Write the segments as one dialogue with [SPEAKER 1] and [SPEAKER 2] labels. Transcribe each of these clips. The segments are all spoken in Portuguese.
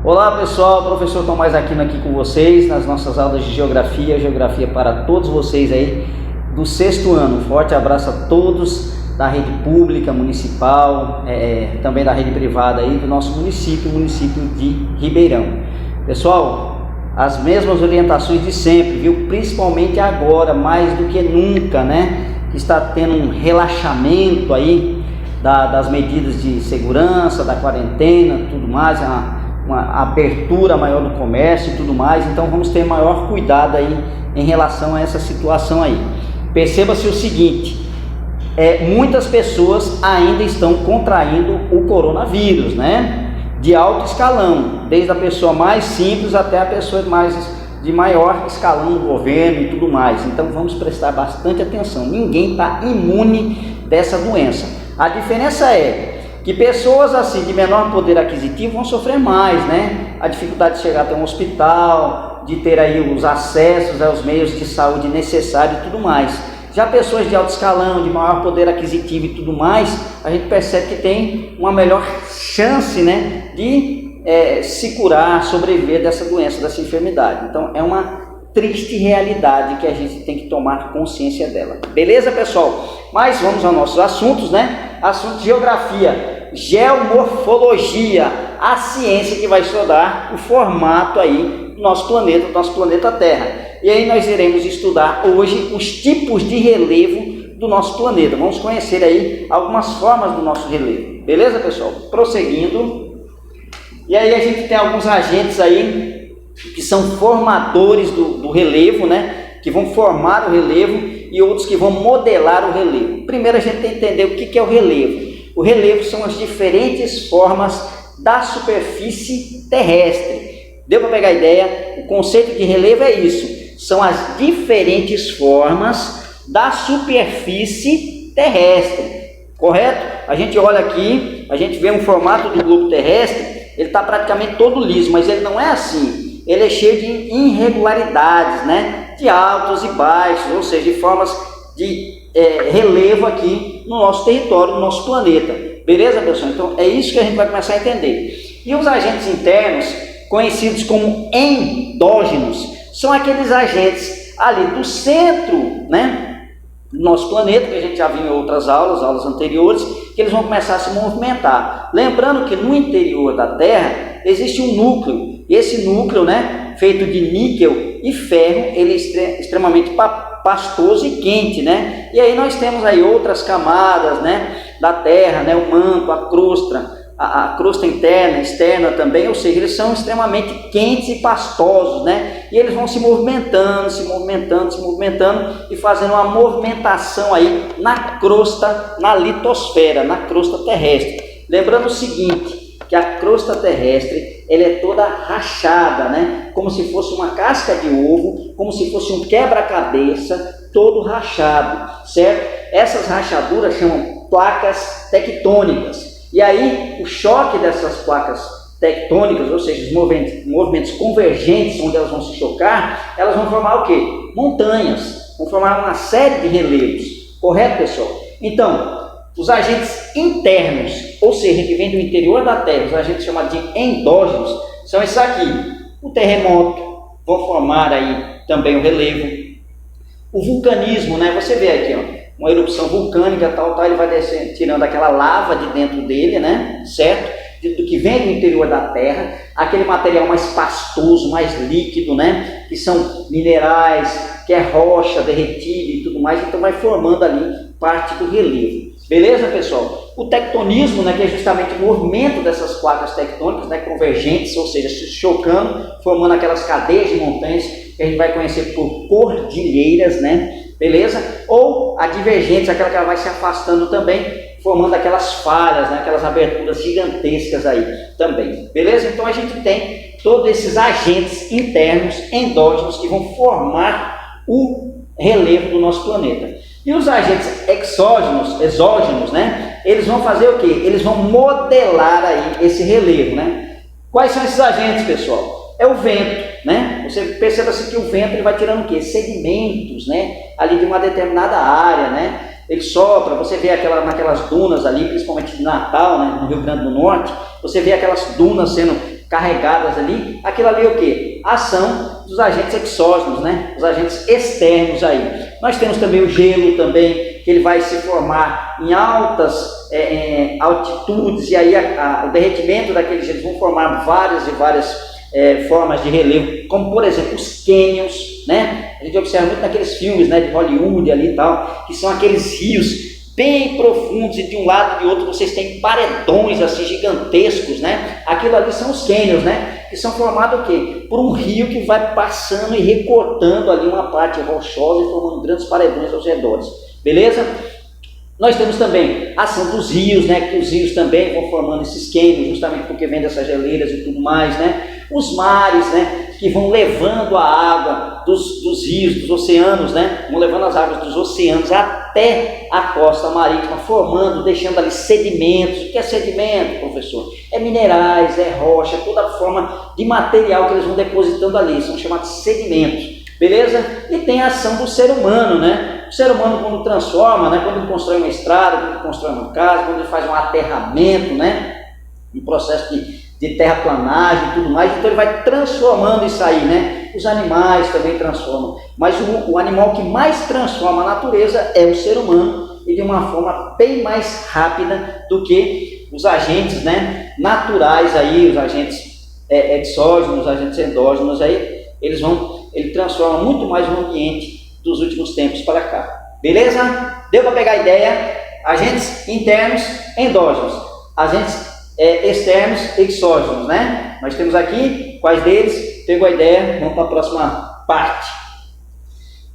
[SPEAKER 1] Olá pessoal, professor Tomás Aquino aqui com vocês nas nossas aulas de Geografia, Geografia para todos vocês aí do 6º ano. Forte abraço a todos da rede pública, municipal, também da rede privada aí do nosso município, o município de Ribeirão. Pessoal, as mesmas orientações de sempre, viu? Principalmente agora, mais do que nunca, né? Que está tendo um relaxamento aí das medidas de segurança, da quarentena, tudo mais, uma abertura maior do comércio e tudo mais, então vamos ter maior cuidado aí em relação a essa situação aí. Perceba-se o seguinte, muitas pessoas ainda estão contraindo o coronavírus, né? De alto escalão, desde a pessoa mais simples até a pessoa de maior escalão do governo e tudo mais. Então vamos prestar bastante atenção, ninguém está imune dessa doença. A diferença é que pessoas assim de menor poder aquisitivo vão sofrer mais, né? A dificuldade de chegar até um hospital, de ter aí os acessos aos meios de saúde necessários e tudo mais. Já pessoas de alto escalão, de maior poder aquisitivo e tudo mais, a gente percebe que tem uma melhor chance, né, de se curar, sobreviver dessa doença, dessa enfermidade. Então é uma triste realidade que a gente tem que tomar consciência dela. Beleza, pessoal? Mas vamos aos nossos assuntos, né? Assunto de geografia, geomorfologia, a ciência que vai estudar o formato aí do nosso planeta Terra. E aí nós iremos estudar hoje os tipos de relevo do nosso planeta. Vamos conhecer aí algumas formas do nosso relevo. Beleza, pessoal? Prosseguindo. E aí a gente tem alguns agentes aí que são formadores do relevo, né? Que vão formar o relevo e outros que vão modelar o relevo. Primeiro a gente tem que entender o que é o relevo. O relevo são as diferentes formas da superfície terrestre. Deu para pegar a ideia? O conceito de relevo é isso. São as diferentes formas da superfície terrestre. Correto? A gente olha aqui, a gente vê um formato do globo terrestre, ele está praticamente todo liso, mas ele não é assim. Ele é cheio de irregularidades, né? De altos e baixos, ou seja, de formas de relevo aqui no nosso território, no nosso planeta. Beleza, pessoal? Então é isso que a gente vai começar a entender. E os agentes internos, conhecidos como endógenos, são aqueles agentes ali do centro, né, do nosso planeta, que a gente já viu em outras aulas anteriores, que eles vão começar a se movimentar. Lembrando que no interior da Terra existe um núcleo, e esse núcleo, né, feito de níquel e ferro, ele é extremamente pastoso e quente, né? E aí nós temos aí outras camadas, né, da Terra, né, o manto, a crosta interna, externa também, ou seja, eles são extremamente quentes e pastosos, né? E eles vão se movimentando e fazendo uma movimentação aí na crosta, na litosfera, na crosta terrestre. Lembrando o seguinte, que a crosta terrestre, ela é toda rachada, né? Como se fosse uma casca de ovo, como se fosse um quebra-cabeça, todo rachado, certo? Essas rachaduras chamam placas tectônicas. E aí, o choque dessas placas tectônicas, ou seja, os movimentos convergentes, onde elas vão se chocar, elas vão formar o quê? Montanhas, vão formar uma série de relevos. Correto, pessoal? Então, os agentes internos, ou seja, que vêm do interior da Terra, os agentes chamados de endógenos, são esses aqui. O terremoto, vão formar aí também o relevo. O vulcanismo, né? Você vê aqui, ó, uma erupção vulcânica, tal, ele vai descendo, tirando aquela lava de dentro dele, né? Certo? Do que vem do interior da Terra, aquele material mais pastoso, mais líquido, né? Que são minerais, que é rocha derretida e tudo mais, então vai formando ali parte do relevo. Beleza, pessoal? O tectonismo, né, que é justamente o movimento dessas placas tectônicas, né, convergentes, ou seja, se chocando, formando aquelas cadeias de montanhas que a gente vai conhecer por cordilheiras, né? Beleza? Ou a divergente, aquela que ela vai se afastando também, formando aquelas falhas, né, aquelas aberturas gigantescas aí também. Beleza? Então a gente tem todos esses agentes internos, endógenos, que vão formar o relevo do nosso planeta. E os agentes exógenos, né? Eles vão fazer o quê? Eles vão modelar aí esse relevo, né? Quais são esses agentes, pessoal? É o vento, né? Você perceba assim que o vento ele vai tirando o quê? Sedimentos, né? Ali de uma determinada área, né? Ele sopra, você vê naquelas dunas ali, principalmente de Natal, né? No Rio Grande do Norte, você vê aquelas dunas sendo carregadas ali, aquilo ali é o que? Ação dos agentes exógenos, né? Os agentes externos aí. Nós temos também o gelo também, que ele vai se formar em altas altitudes, e aí o derretimento daqueles gelos vão formar várias e várias formas de relevo, como por exemplo os cânions, né? A gente observa muito naqueles filmes, né, de Hollywood ali e tal, que são aqueles rios bem profundos, e de um lado e de outro vocês têm paredões assim gigantescos, né? Aquilo ali são os cânions, né? Que são formados o quê? Por um rio que vai passando e recortando ali uma parte rochosa e formando grandes paredões aos redores, beleza? Nós temos também a ação dos rios, né? Que os rios também vão formando esses cânions, justamente porque vem dessas geleiras e tudo mais, né? Os mares, né? Que vão levando a água dos rios, dos oceanos, né? Vão levando as águas dos oceanos até a costa marítima, formando, deixando ali sedimentos. O que é sedimento, professor? É minerais, é rocha, toda forma de material que eles vão depositando ali, são chamados sedimentos, beleza? E tem a ação do ser humano, né? O ser humano, quando transforma, né? Quando ele constrói uma estrada, quando ele constrói uma casa, quando ele faz um aterramento, né? Um processo de terraplanagem e tudo mais, então ele vai transformando isso aí, né? Os animais também transformam, mas o animal que mais transforma a natureza é o ser humano, e de uma forma bem mais rápida do que os agentes, né, naturais aí, os agentes exógenos, os agentes endógenos aí, ele transforma muito mais o ambiente dos últimos tempos para cá, beleza? Deu para pegar a ideia? Agentes internos, endógenos, agentes externos, exógenos, né? Nós temos aqui quais deles? Pegou a ideia? Vamos para a próxima parte.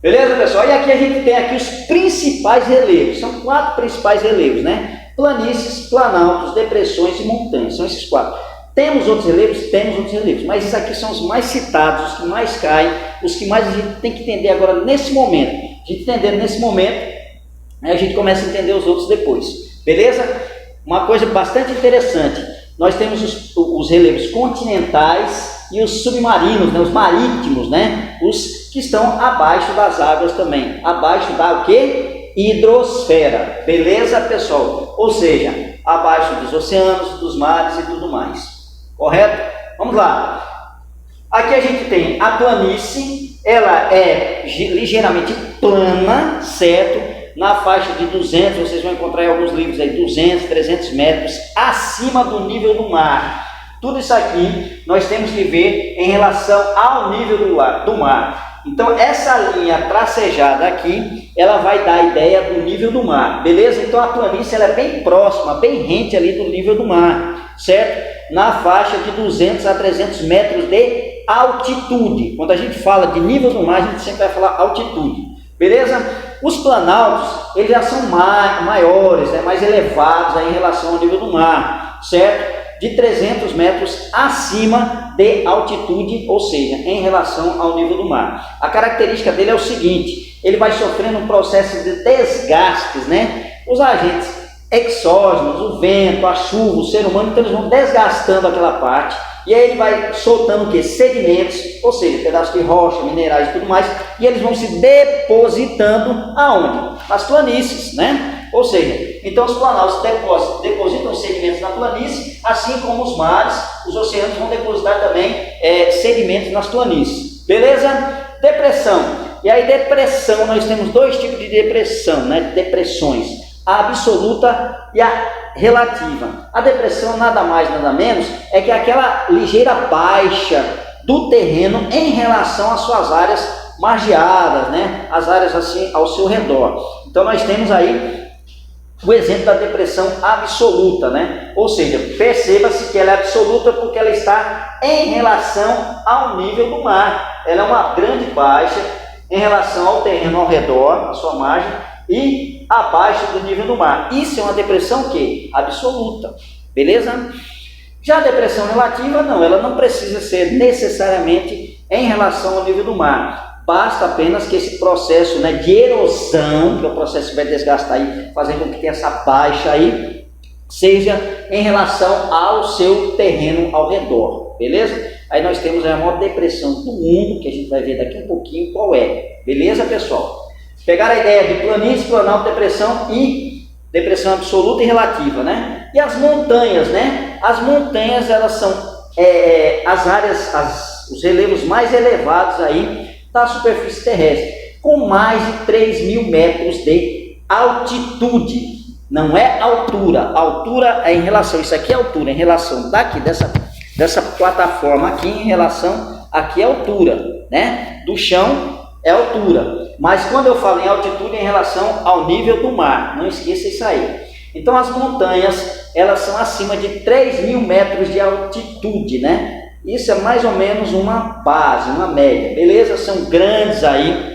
[SPEAKER 1] Beleza, pessoal? E aqui a gente tem aqui os principais relevos. São 4 principais relevos, né? Planícies, planaltos, depressões e montanhas. São esses 4. Temos outros relevos? Temos outros relevos. Mas esses aqui são os mais citados, os que mais caem, os que mais a gente tem que entender agora nesse momento. A gente entendendo nesse momento, aí a gente começa a entender os outros depois. Beleza? Uma coisa bastante interessante, nós temos os relevos continentais e os submarinos, né, os marítimos, né, os que estão abaixo das águas também, abaixo da o quê? Hidrosfera, beleza, pessoal? Ou seja, abaixo dos oceanos, dos mares e tudo mais, correto? Vamos lá. Aqui a gente tem a planície, ela é ligeiramente plana, certo? Na faixa de 200, vocês vão encontrar em alguns livros aí, 200, 300 metros acima do nível do mar. Tudo isso aqui nós temos que ver em relação ao nível do mar. Então essa linha tracejada aqui, ela vai dar a ideia do nível do mar, beleza? Então a planície ela é bem próxima, bem rente ali do nível do mar, certo? Na faixa de 200 a 300 metros de altitude. Quando a gente fala de nível do mar, a gente sempre vai falar altitude, beleza? Os planaltos, eles já são maiores, né, mais elevados aí em relação ao nível do mar, certo? De 300 metros acima de altitude, ou seja, em relação ao nível do mar. A característica dele é o seguinte, ele vai sofrendo um processo de desgastes, né? Os agentes exógenos, o vento, a chuva, o ser humano, então eles vão desgastando aquela parte, e aí ele vai soltando o que? Sedimentos, ou seja, pedaços de rocha, minerais e tudo mais, e eles vão se depositando aonde? Nas planícies, né? Ou seja, então os planaltos depositam sedimentos na planície, assim como os mares, os oceanos vão depositar também sedimentos nas planícies, beleza? Depressão, e aí depressão, nós temos 2 tipos de depressão, né? Depressões, a absoluta e a relativa. A depressão nada mais, nada menos, é que aquela ligeira baixa do terreno em relação às suas áreas margeadas, né? As áreas assim ao seu redor. Então nós temos aí o exemplo da depressão absoluta, né? Ou seja, perceba-se que ela é absoluta porque ela está em relação ao nível do mar. Ela é uma grande baixa em relação ao terreno ao redor, à sua margem, e abaixo do nível do mar. Isso é uma depressão que? Absoluta, beleza? Já a depressão relativa, não, ela não precisa ser necessariamente em relação ao nível do mar. Basta apenas que esse processo, né, de erosão, que é o processo que vai desgastar aí, fazendo com que tenha essa baixa aí, seja em relação ao seu terreno ao redor, beleza? Aí nós temos a maior depressão do mundo, que a gente vai ver daqui um pouquinho qual é, beleza, pessoal? Pegaram a ideia de planície, planalto, depressão e depressão absoluta e relativa, né? E as montanhas, né? As montanhas, elas são as áreas, os relevos mais elevados aí da superfície terrestre, com mais de 3.000 metros de altitude. Não é altura, altura é em relação, isso aqui é altura, em relação daqui, dessa plataforma aqui, em relação aqui é altura, né? Do chão é altura, mas quando eu falo em altitude, é em relação ao nível do mar, não esqueça isso aí. Então as montanhas, elas são acima de 3.000 metros de altitude, né? Isso é mais ou menos uma base, uma média, beleza? São grandes aí.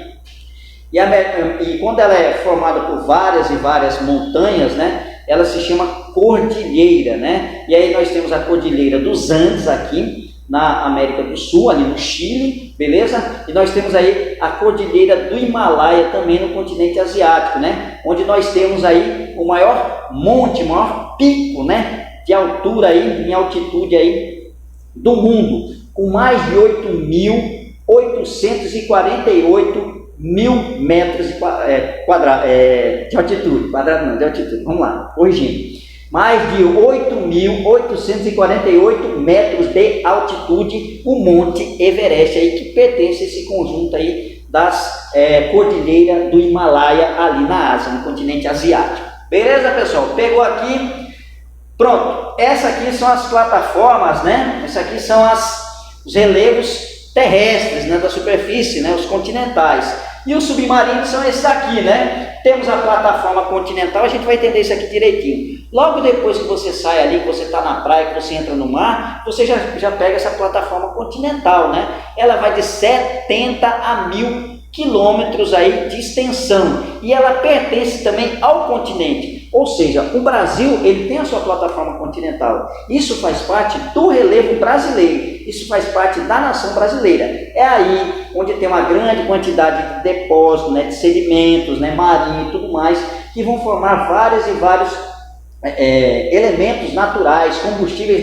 [SPEAKER 1] E quando ela é formada por várias e várias montanhas, né, ela se chama cordilheira, né? E aí nós temos a cordilheira dos Andes aqui na América do Sul, ali no Chile, beleza? E nós temos aí a cordilheira do Himalaia também no continente asiático, né? Onde nós temos aí o maior monte, o maior pico, né, de altura aí, em altitude aí do mundo, com mais de 8.848 mil metros de altitude, de altitude, vamos lá, corrigindo, mais de 8.848 metros de altitude, o Monte Everest aí, que pertence a esse conjunto aí das cordilheiras do Himalaia ali na Ásia, no continente asiático. Beleza, pessoal? Pegou aqui? Pronto, essas aqui são as plataformas, né? Essas aqui são os relevos terrestres, né, da superfície, né, os continentais. E os submarinos são esses aqui, né? Temos a plataforma continental, a gente vai entender isso aqui direitinho. Logo depois que você sai ali, que você está na praia, que você entra no mar, você já pega essa plataforma continental, né? Ela vai de 70 a 1.000 quilômetros aí de extensão. E ela pertence também ao continente. Ou seja, o Brasil, ele tem a sua plataforma continental. Isso faz parte do relevo brasileiro. Isso faz parte da nação brasileira. É aí onde tem uma grande quantidade de depósitos, né, de sedimentos, né, marinhos e tudo mais, que vão formar vários e vários elementos naturais, combustíveis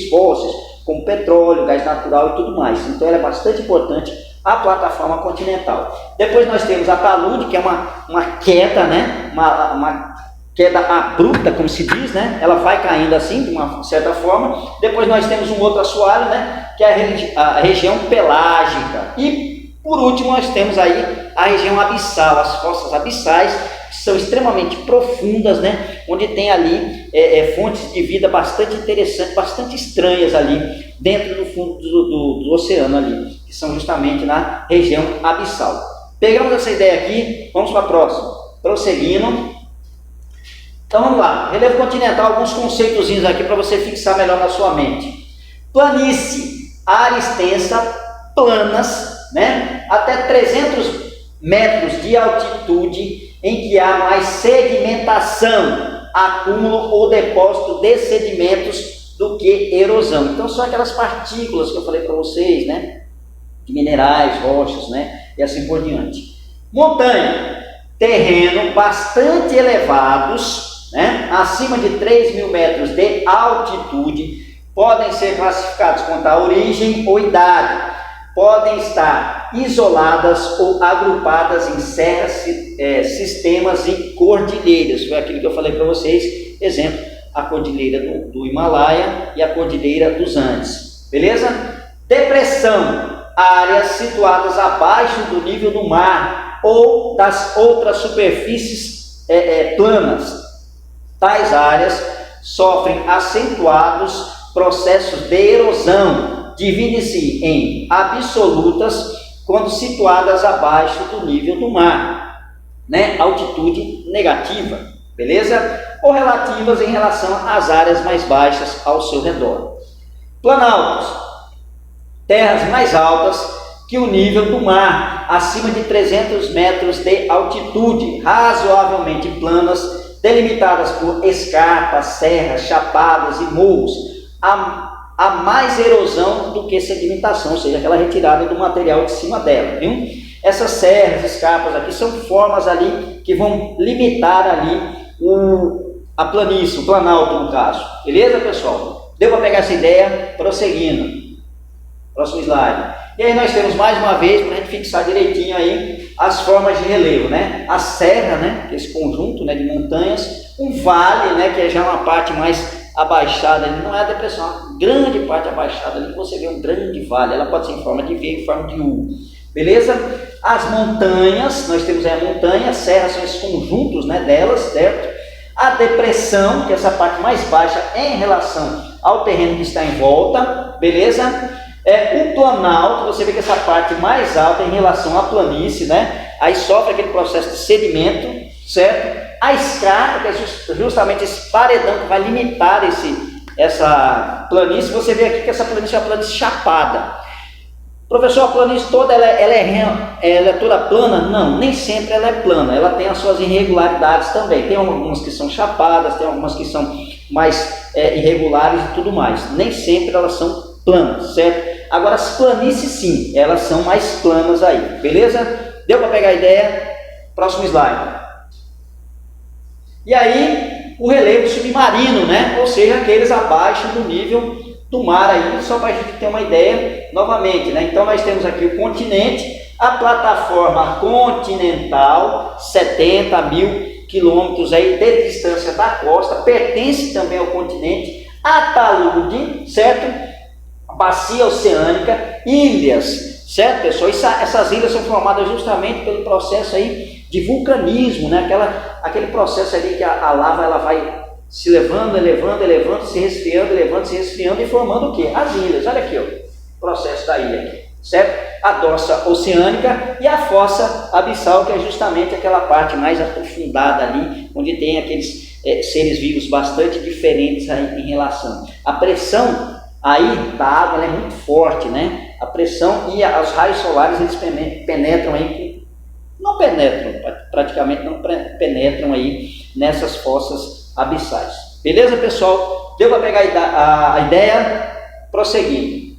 [SPEAKER 1] fósseis, como petróleo, gás natural e tudo mais. Então ela é bastante importante, a plataforma continental. Depois nós temos a talude, que é uma queda, né, uma queda abrupta, como se diz, né? Ela vai caindo assim, de uma certa forma. Depois nós temos um outro assoalho, né, que é a região pelágica. E por último nós temos aí a região abissal, as fossas abissais, que são extremamente profundas, né, onde tem ali fontes de vida bastante interessantes, bastante estranhas ali dentro do fundo do oceano ali, que são justamente na região abissal. Pegamos essa ideia aqui, vamos para a próxima. Prosseguindo. Então vamos lá, relevo continental, alguns conceitozinhos aqui para você fixar melhor na sua mente. Planície, área extensa, planas, né, até 300 metros de altitude, em que há mais sedimentação, acúmulo ou depósito de sedimentos do que erosão. Então são aquelas partículas que eu falei para vocês, né, de minerais, rochas, né, e assim por diante. Montanha, terreno bastante elevados, né, acima de 3.000 metros de altitude, podem ser classificados quanto à origem ou idade, podem estar isoladas ou agrupadas em serras, sistemas e cordilheiras. Foi aquilo que eu falei para vocês, exemplo, a cordilheira do Himalaia e a cordilheira dos Andes, beleza? Depressão, áreas situadas abaixo do nível do mar ou das outras superfícies planas. Tais áreas sofrem acentuados processos de erosão, dividem-se em absolutas quando situadas abaixo do nível do mar, né? Altitude negativa, beleza? Ou relativas em relação às áreas mais baixas ao seu redor. Planaltos, terras mais altas que o nível do mar, acima de 300 metros de altitude, razoavelmente planas, delimitadas por escarpas, serras, chapadas e morros, há mais erosão do que sedimentação, ou seja, aquela retirada do material de cima dela, viu? Essas serras, escarpas aqui são formas ali que vão limitar ali a planície, o planalto no caso, beleza, pessoal? Deu para pegar essa ideia? Prosseguindo. Próximo slide. E aí nós temos mais uma vez, para a gente fixar direitinho aí, as formas de relevo, né? A serra, né, que é esse conjunto, né, de montanhas, um vale, né, que é já uma parte mais abaixada, não é a depressão, a grande parte abaixada ali, você vê um grande vale, ela pode ser em forma de V, em forma de U, beleza? As montanhas, nós temos aí a montanha, as serras são esses conjuntos, né, delas, certo? A depressão, que é essa parte mais baixa em relação ao terreno que está em volta, beleza? O planalto, você vê que essa parte mais alta em relação à planície, né? Aí sofre aquele processo de sedimento, certo? A escarpa, que é justamente esse paredão que vai limitar essa planície. Você vê aqui que essa planície é uma planície chapada. Professor, a planície toda ela é toda plana? Não, nem sempre ela é plana. Ela tem as suas irregularidades também. Tem algumas que são chapadas, tem algumas que são mais irregulares e tudo mais. Nem sempre elas são planas, certo? Agora as planícies sim, elas são mais planas aí, beleza? Deu para pegar a ideia? Próximo slide. E aí, o relevo submarino, né? Ou seja, aqueles abaixo do nível do mar aí, só para a gente ter uma ideia novamente, né? Então nós temos aqui o continente, a plataforma continental, 70 mil quilômetros aí de distância da costa, pertence também ao continente, a talude, certo? Bacia oceânica, ilhas, certo, pessoal? Essas ilhas são formadas justamente pelo processo aí de vulcanismo, né? Aquele processo ali que a lava ela vai se elevando, se resfriando e formando o que? As ilhas. Olha aqui, ó, o processo da ilha aqui, certo? A dorsal oceânica e a fossa abissal, que é justamente aquela parte mais aprofundada ali, onde tem aqueles seres vivos bastante diferentes aí em relação. A pressão aí da água é muito forte, né? A pressão e os raios solares eles penetram aí, praticamente não penetram aí nessas fossas abissais. Beleza, pessoal? Deu para pegar a ideia? Prosseguindo.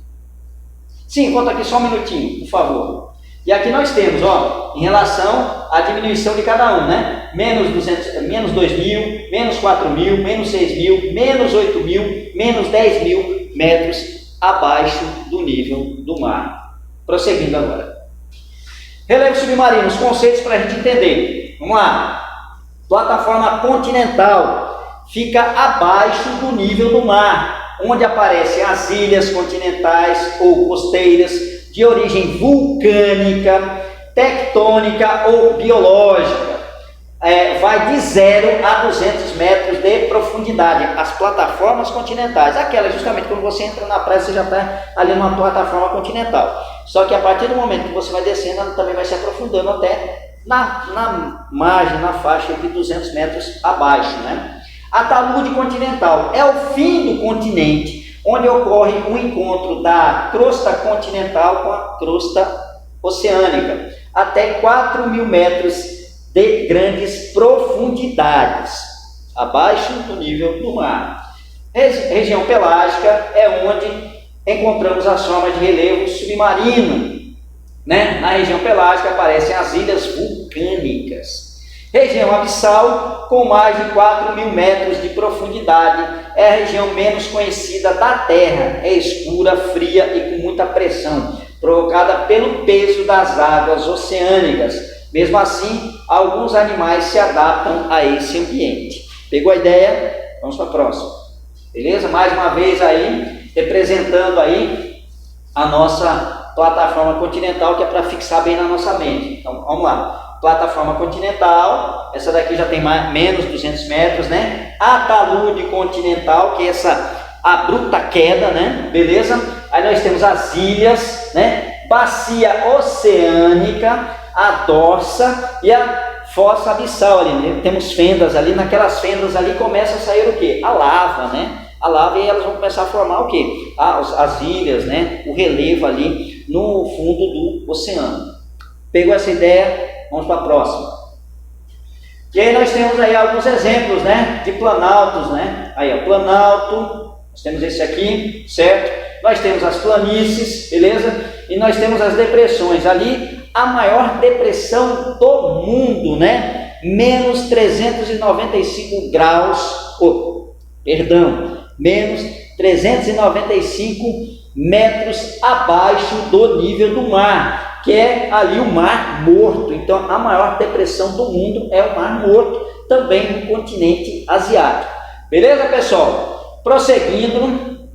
[SPEAKER 1] Sim, conta aqui só um minutinho, por favor. E aqui nós temos, ó, em relação à diminuição de cada um, né? Menos 2.000, menos 4.000, menos 6.000, menos 8.000, menos 10.000 metros abaixo do nível do mar. Prosseguindo agora. Relevo submarino, os conceitos para a gente entender. Vamos lá. Plataforma continental fica abaixo do nível do mar, onde aparecem as ilhas continentais ou costeiras de origem vulcânica, tectônica ou biológica. Vai de 0 a 200 metros de profundidade, as plataformas continentais, aquela justamente quando você entra na praia, você já está ali numa plataforma continental, só que a partir do momento que você vai descendo, ela também vai se aprofundando até na margem, na faixa de 200 metros abaixo, né? A talude continental é o fim do continente, onde ocorre um encontro da crosta continental com a crosta oceânica, até 4.000 metros de grandes profundidades, abaixo do nível do mar. Região pelágica é onde encontramos as formas de relevo submarino, né? Na região pelágica aparecem as ilhas vulcânicas. Região abissal, com mais de 4.000 metros de profundidade, é a região menos conhecida da Terra, é escura, fria e com muita pressão, provocada pelo peso das águas oceânicas. Mesmo assim, alguns animais se adaptam a esse ambiente. Pegou a ideia? Vamos para a próxima. Beleza? Mais uma vez aí, representando aí a nossa plataforma continental, que é para fixar bem na nossa mente. Então, vamos lá. Plataforma continental, essa daqui já tem menos 200 metros, né? A talude continental, que é essa abrupta queda, né? Beleza? Aí nós temos as ilhas, né? Bacia oceânica, a dorsa e a fossa abissal ali, né? Temos fendas ali, naquelas fendas ali começa a sair o que? A lava, né? A lava, e elas vão começar a formar o que? As ilhas, né? O relevo ali no fundo do oceano. Pegou essa ideia? Vamos para a próxima. E aí nós temos aí alguns exemplos, né? De planaltos, né? Aí, ó, planalto, nós temos esse aqui, certo? Nós temos as planícies, beleza? E nós temos as depressões ali. A maior depressão do mundo, né? Menos 395 graus, menos 395 metros abaixo do nível do mar, que é ali o Mar Morto. Então, a maior depressão do mundo é o Mar Morto, também no continente asiático. Beleza, pessoal? prosseguindo,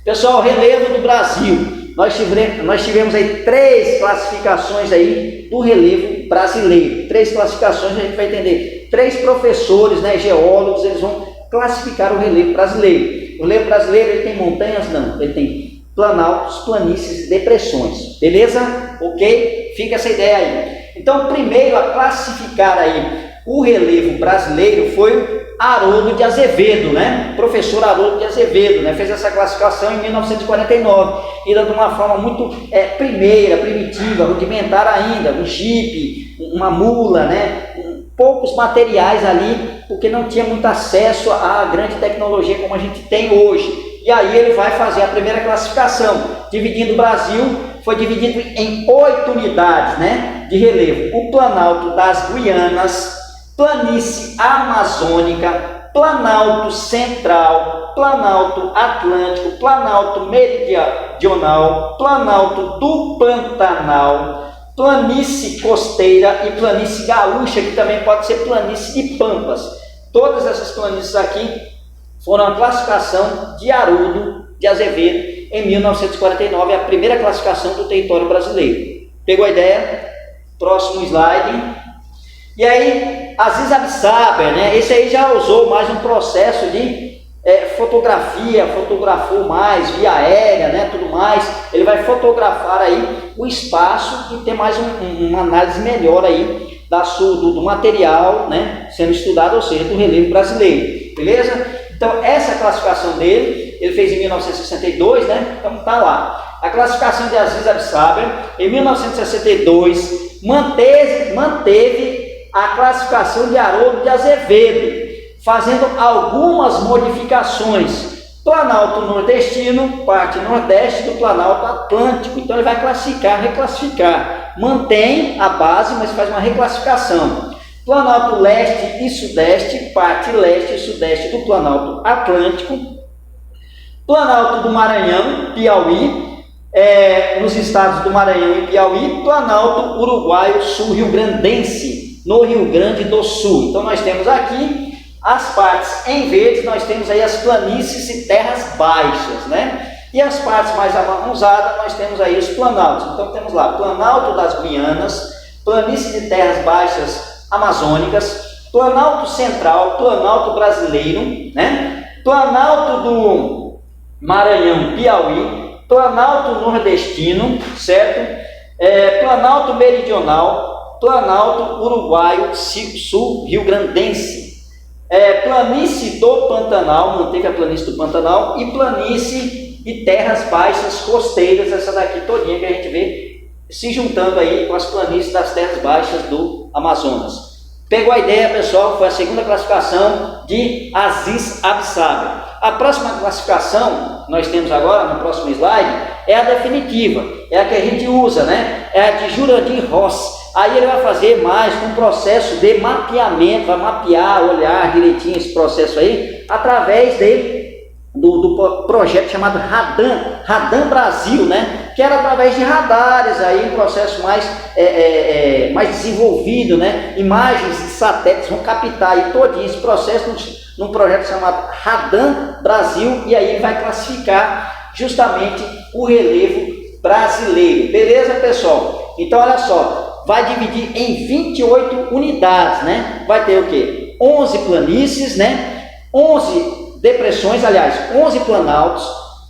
[SPEAKER 1] pessoal, relevo do Brasil. Nós tivemos aí 3 classificações aí do relevo brasileiro. 3 classificações, a gente vai entender. 3 professores, né, geólogos, eles vão classificar o relevo brasileiro. O relevo brasileiro, ele tem montanhas? Não. Ele tem planaltos, planícies e depressões. Beleza? Ok? Fica essa ideia aí. Então, primeiro a classificar aí o relevo brasileiro foi Haroldo de Azevedo, né? O professor Haroldo de Azevedo, né? Fez essa classificação em 1949, ainda de uma forma muito primitiva, rudimentar ainda, um jipe, uma mula, né? Poucos materiais ali, porque não tinha muito acesso à grande tecnologia como a gente tem hoje. E aí ele vai fazer a primeira classificação, dividindo o Brasil, foi dividido em 8 unidades, né, de relevo. O Planalto das Guianas, Planície Amazônica, Planalto Central, Planalto Atlântico, Planalto Meridional, Planalto do Pantanal, Planície Costeira e Planície Gaúcha, que também pode ser Planície de Pampas. Todas essas planícies aqui foram a classificação de Haroldo de Azevedo em 1949, a primeira classificação do território brasileiro. Pegou a ideia? Próximo slide. E aí, Aziz Absaber, né? Esse aí já usou mais um processo de fotografia, fotografou mais via aérea, né? Tudo mais. Ele vai fotografar aí o espaço e ter mais uma análise melhor aí do material, né? Sendo estudado, ou seja, do relevo brasileiro. Beleza? Então, essa classificação dele, ele fez em 1962, né? Então, tá lá. A classificação de Aziz Absaber, em 1962, manteve a classificação de Haroldo de Azevedo, fazendo algumas modificações. Planalto nordestino, parte nordeste do Planalto Atlântico. Então, ele vai reclassificar. Mantém a base, mas faz uma reclassificação. Planalto leste e sudeste, parte leste e sudeste do Planalto Atlântico. Planalto do Maranhão, Piauí, nos estados do Maranhão e Piauí. Planalto uruguaio sul rio-grandense, no Rio Grande do Sul. Então nós temos aqui as partes em verde, nós temos aí as planícies e terras baixas, né? E as partes mais amarronzadas, nós temos aí os planaltos. Então temos lá Planalto das Guianas, planície de terras baixas amazônicas, Planalto Central, Planalto Brasileiro, né? Planalto do Maranhão, Piauí, Planalto Nordestino, certo? Planalto Meridional, Planalto Uruguaio Sul Rio-Grandense, Planície do Pantanal, manteve a Planície do Pantanal, e Planície e terras baixas costeiras, essa daqui todinha que a gente vê se juntando aí com as planícies das terras baixas do Amazonas. Pegou a ideia, pessoal? Foi a segunda classificação de Aziz Absaber. A próxima classificação, nós temos agora no próximo slide, é a definitiva, é a que a gente usa, né? É a de Jurandir Rossi. Aí ele vai fazer mais um processo de mapeamento, vai mapear, olhar direitinho esse processo aí, através do projeto chamado Radam Brasil, né? Que era através de radares, aí um processo mais desenvolvido, né? Imagens de satélites vão captar aí todinho esse processo num projeto chamado Radam Brasil, e aí ele vai classificar justamente o relevo brasileiro. Beleza, pessoal? Então, olha só, vai dividir em 28 unidades, né? Vai ter o quê? 11 planícies, né? 11 depressões, aliás, 11 planaltos,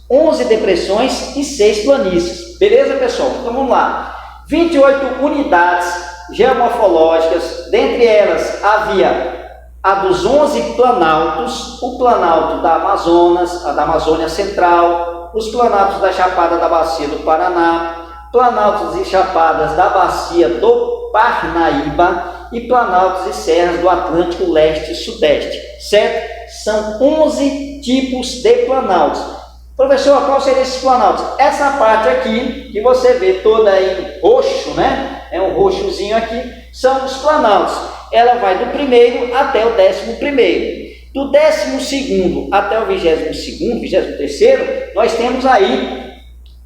[SPEAKER 1] 11 depressões e 6 planícies. Beleza, pessoal? Então vamos lá. 28 unidades geomorfológicas, dentre elas havia a dos 11 planaltos, o planalto da Amazonas, a da Amazônia Central, os planaltos da Chapada da Bacia do Paraná, planaltos e chapadas da Bacia do Parnaíba e planaltos e serras do Atlântico Leste e Sudeste, certo? São 11 tipos de planaltos. Professor, qual seria esses planaltos? Essa parte aqui, que você vê toda em roxo, né? É um roxozinho aqui, são os planaltos. Ela vai do primeiro até o 11º. Do 12º até o 22º, 23º, nós temos aí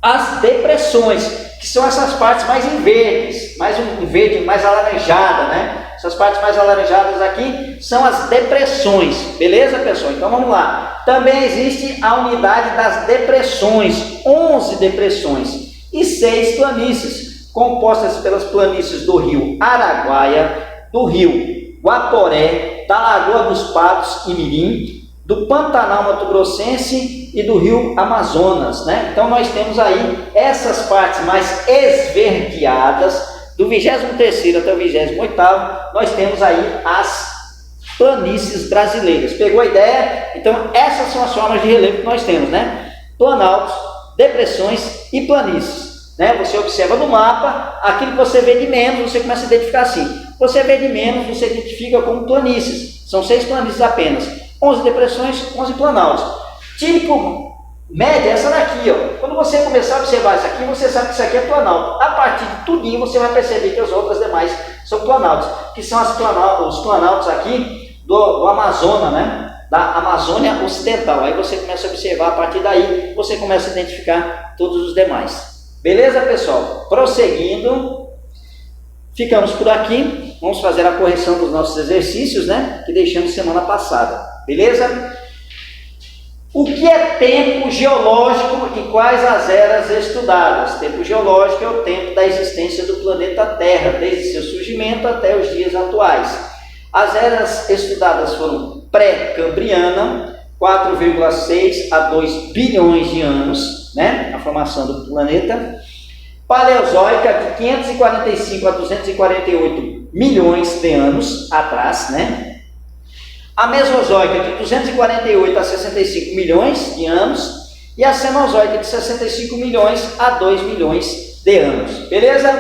[SPEAKER 1] as depressões, que são essas partes mais em verdes, mais um verde mais alaranjada, né? Essas partes mais alaranjadas aqui são as depressões, beleza, pessoal? Então vamos lá. Também existe a unidade das depressões, 11 depressões e 6 planícies, compostas pelas planícies do rio Araguaia, do rio Guaporé, da Lagoa dos Patos e Mirim, do Pantanal Mato Grossense e do rio Amazonas, né? Então nós temos aí essas partes mais esverdeadas, do 23º até o 28º, nós temos aí as planícies brasileiras. Pegou a ideia? Então essas são as formas de relevo que nós temos, né? Planaltos, depressões e planícies, né? Você observa no mapa, aquilo que você vê de menos, você começa a identificar assim. Você vê de menos, você identifica como planícies. São 6 planícies apenas. 11 depressões, 11 planaltos. Tipo, média, essa daqui, ó. Quando você começar a observar isso aqui, você sabe que isso aqui é planalto. A partir de tudinho, você vai perceber que as outras demais são planaltos, que são os planaltos aqui do Amazonas, né? Da Amazônia Ocidental. Aí você começa a observar, a partir daí, você começa a identificar todos os demais. Beleza, pessoal? Prosseguindo, ficamos por aqui. Vamos fazer a correção dos nossos exercícios, né? Que deixamos semana passada. Beleza? O que é tempo geológico e quais as eras estudadas? Tempo geológico é o tempo da existência do planeta Terra, desde seu surgimento até os dias atuais. As eras estudadas foram pré-cambriana, 4,6 a 2 bilhões de anos, né? A formação do planeta. Paleozoica, de 545 a 248 milhões de anos atrás, né? A Mesozoica, de 248 a 65 milhões de anos, e a Cenozoica, de 65 milhões a 2 milhões de anos, beleza?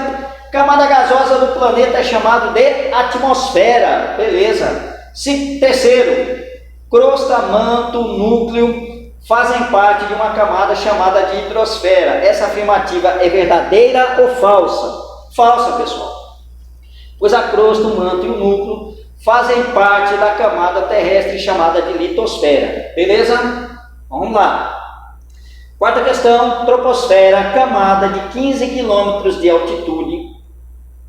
[SPEAKER 1] Camada gasosa do planeta é chamado de atmosfera, beleza? Terceiro, crosta, manto, núcleo fazem parte de uma camada chamada de hidrosfera. Essa afirmativa é verdadeira ou falsa? Falsa, pessoal. Pois a crosta, o manto e o núcleo fazem parte da camada terrestre chamada de litosfera. Beleza? Vamos lá. Quarta questão, troposfera, camada de 15 km de altitude,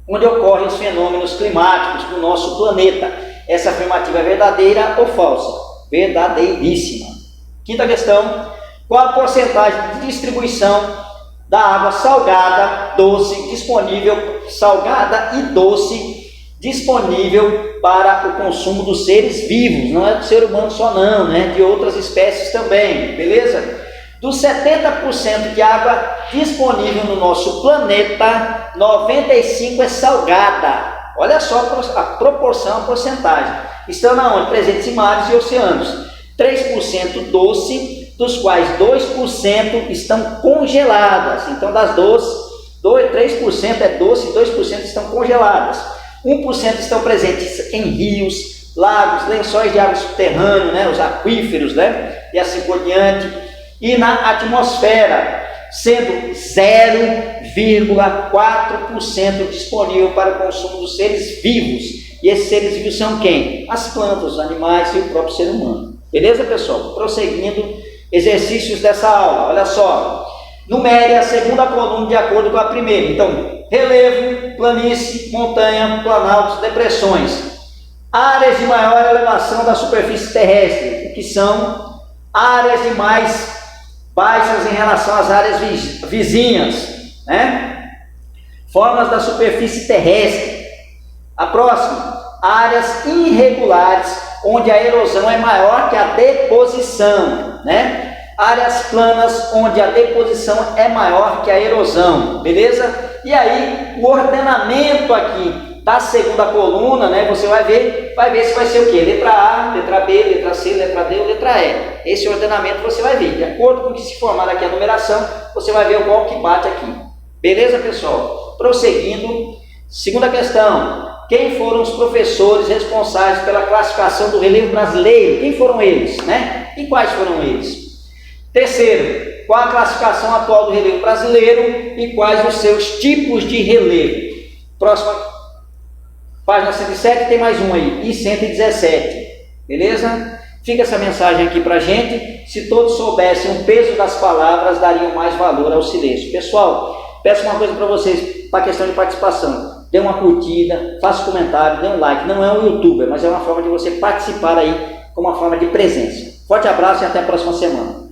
[SPEAKER 1] onde ocorrem os fenômenos climáticos do nosso planeta. Essa afirmativa é verdadeira ou falsa? Verdadeiríssima. Quinta questão, qual a porcentagem de distribuição da água salgada, doce, disponível, salgada e doce, disponível para o consumo dos seres vivos? Não é do ser humano só não, né? De outras espécies também, beleza? Dos 70% de água disponível no nosso planeta, 95% é salgada. Olha só a proporção, a porcentagem. Estão na onde? Presentes em mares e oceanos. 3% doce, dos quais 2% estão congeladas. Então, das doces, 3% é doce e 2% estão congeladas. 1% estão presentes em rios, lagos, lençóis de água subterrânea, né? Os aquíferos, né? E assim por diante. E na atmosfera, sendo 0,4% disponível para o consumo dos seres vivos. E esses seres vivos são quem? As plantas, os animais e o próprio ser humano. Beleza, pessoal? Prosseguindo, exercícios dessa aula. Olha só. Numere a segunda coluna de acordo com a primeira. Então, relevo, planície, montanha, planaltos, depressões. Áreas de maior elevação da superfície terrestre, que são áreas de mais baixas em relação às áreas vizinhas, né? Formas da superfície terrestre. A próxima, áreas irregulares, onde a erosão é maior que a deposição, né? Áreas planas, onde a deposição é maior que a erosão, beleza? E aí, o ordenamento aqui da segunda coluna, né? Você vai ver se vai ser o quê? Letra A, letra B, letra C, letra D ou letra E. Esse ordenamento você vai ver. De acordo com o que se formar aqui a numeração, você vai ver qual que bate aqui. Beleza, pessoal? Prosseguindo, segunda questão. Quem foram os professores responsáveis pela classificação do relevo brasileiro? Quem foram eles, né? E quais foram eles? Terceiro, qual a classificação atual do relevo brasileiro e quais os seus tipos de relevo? Próxima, página 107, tem mais um aí, e 117, beleza? Fica essa mensagem aqui pra gente. Se todos soubessem o peso das palavras, dariam mais valor ao silêncio. Pessoal, peço uma coisa para vocês, para a questão de participação. dê uma curtida, faça um comentário, dê um like. Não é um youtuber, mas é uma forma de você participar aí com uma forma de presença. Forte abraço e até a próxima semana.